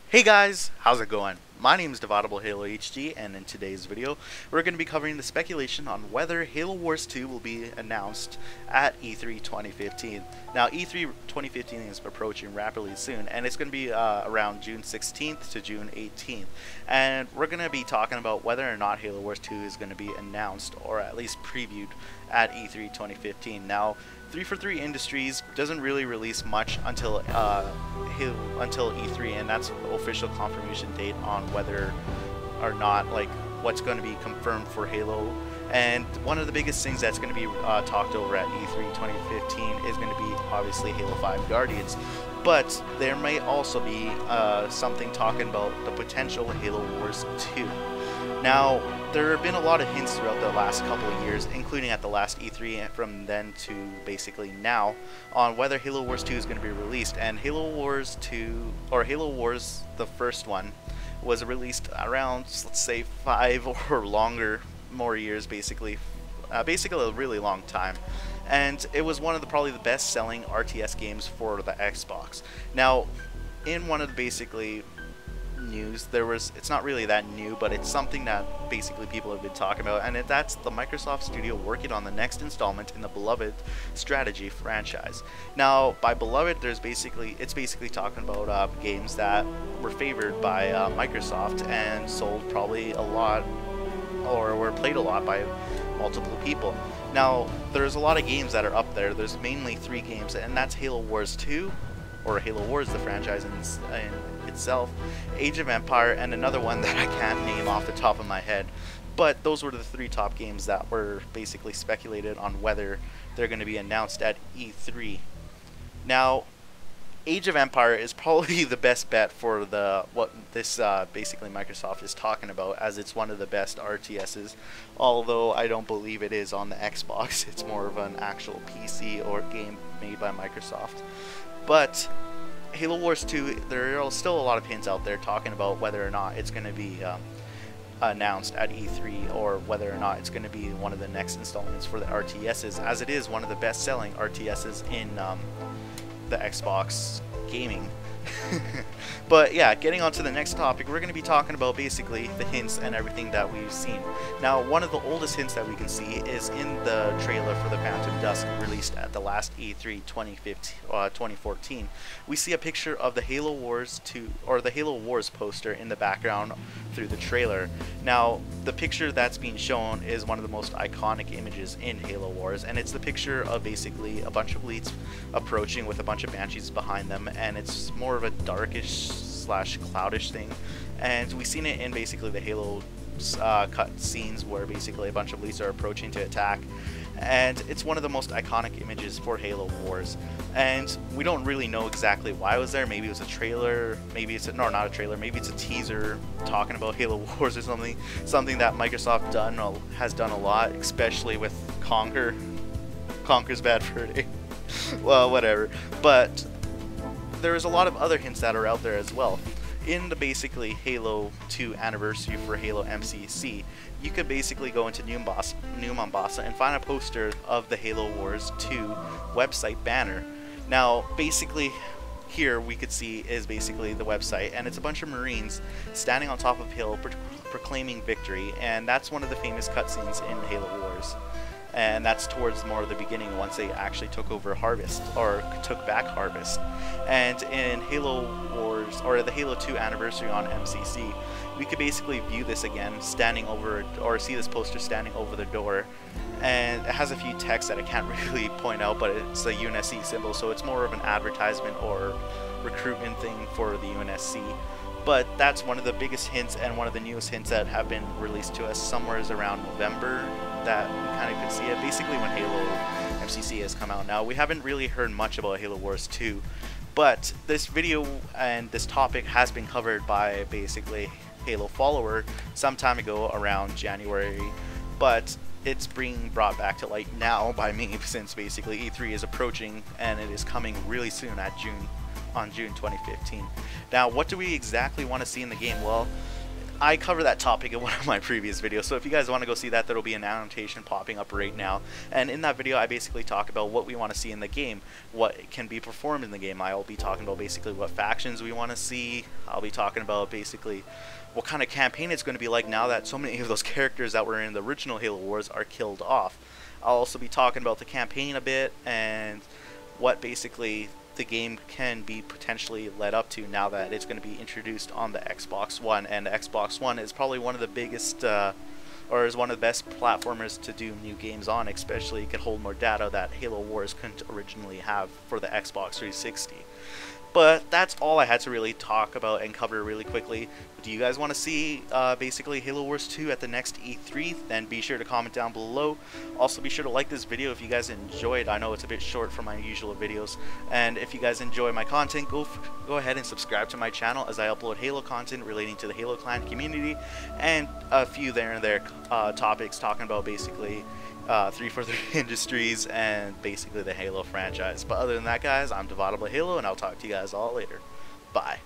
Hey guys, how's it going? My name is DividableHalo HD, and in today's video, we're going to be covering the speculation on whether Halo Wars 2 will be announced at E3 2015. Now, E3 2015 is approaching rapidly soon, and it's going to be around June 16th to June 18th. And we're going to be talking about whether or not Halo Wars 2 is going to be announced, or at least previewed, at E3 2015. Now, 343 Industries doesn't really release much until E3, and that's the official confirmation date on whether or not what's going to be confirmed for Halo. And one of the biggest things that's going to be talked over at E3 2015 is going to be obviously Halo 5 Guardians, but there may also be something talking about the potential Halo Wars 2. Now, there have been a lot of hints throughout the last couple of years, including at the last E3 and from then to basically now, on whether Halo Wars 2 is going to be released. And Halo Wars 2, or Halo Wars, the first one, was released around, let's say, 5 or more years, basically a really long time. And it was one of probably the best-selling RTS games for the Xbox. Now, in one of the basically news, it's not really that new, but it's something that basically people have been talking about, and that's the Microsoft studio working on the next installment in the beloved strategy franchise. Now, by beloved, it's basically talking about games that were favored by Microsoft and sold probably a lot, or were played a lot by multiple people. Now, there's a lot of games that are up there. There's mainly 3 games, and that's Halo Wars 2, or Halo Wars, the franchise in itself, Age of Empire, and another one that I can't name off the top of my head. But those were the 3 top games that were basically speculated on whether they're going to be announced at E3. Now, Age of Empire is probably the best bet for what this basically Microsoft is talking about, as it's one of the best RTSs, although I don't believe it is on the Xbox. It's more of an actual PC or game made by Microsoft. But Halo Wars 2, there are still a lot of hints out there talking about whether or not it's going to be announced at E3, or whether or not it's going to be one of the next installments for the RTSs, as it is one of the best-selling RTSs in the Xbox gaming. But yeah, getting on to the next topic, we're going to be talking about basically the hints and everything that we've seen. Now, one of the oldest hints that we can see is in the trailer for the Phantom Dusk, released at the last E3 2014. We see a picture of the Halo Wars 2, or the Halo Wars poster in the background through the trailer. Now, the picture that's being shown is one of the most iconic images in Halo Wars, and it's the picture of basically a bunch of elites approaching with a bunch of banshees behind them, and it's more of a darkish slash cloudish thing. And we've seen it in basically the Halo cut scenes where basically a bunch of elites are approaching to attack, and it's one of the most iconic images for Halo Wars. And we don't really know exactly why it was there. Maybe it was a trailer, maybe it's not a trailer, maybe it's a teaser talking about Halo Wars or something that Microsoft has done a lot, especially with Conker's Bad Fur Day. Well, whatever. But there's a lot of other hints that are out there as well. In the basically Halo 2 anniversary for Halo MCC, you could basically go into New Mombasa and find a poster of the Halo Wars 2 website banner. Now, basically, here we could see is basically the website, and it's a bunch of Marines standing on top of a hill proclaiming victory, and that's one of the famous cutscenes in Halo Wars. And that's towards more of the beginning, once they actually took over Harvest, or took back Harvest. And in Halo Wars, or the Halo 2 anniversary on MCC, we could basically view this again, standing over, or see this poster standing over the door. And it has a few texts that I can't really point out, but it's a UNSC symbol, so it's more of an advertisement or recruitment thing for the UNSC. But that's one of the biggest hints and one of the newest hints that have been released to us somewhere around November, that we kind of could see it basically when Halo MCC has come out. Now, we haven't really heard much about Halo Wars 2, but this video and this topic has been covered by basically Halo Follower some time ago around January, but it's being brought back to light now by me, since basically E3 is approaching and it is coming really soon on June 2015. Now, what do we exactly want to see in the game? Well, I cover that topic in one of my previous videos, so if you guys want to go see that, there will be an annotation popping up right now. And in that video, I basically talk about what we want to see in the game, what can be performed in the game. I'll be talking about basically what factions we want to see. I'll be talking about basically what kind of campaign it's going to be like now that so many of those characters that were in the original Halo Wars are killed off. I'll also be talking about the campaign a bit and what basically the game can be potentially led up to now that it's going to be introduced on the Xbox One. And the Xbox One is probably one of the biggest or is one of the best platformers to do new games on, especially it can hold more data that Halo Wars couldn't originally have for the Xbox 360. But that's all I had to really talk about and cover really quickly. Do you guys want to see basically Halo Wars 2 at the next E3? Then be sure to comment down below. Also be sure to like this video if you guys enjoyed. I know it's a bit short for my usual videos. And if you guys enjoy my content, go ahead and subscribe to my channel as I upload Halo content relating to the Halo Clan community and a few there and there topics talking about basically 343 Industries and basically the Halo franchise. But other than that, guys, I'm DividableHalo, and I'll talk to you guys all later. Bye.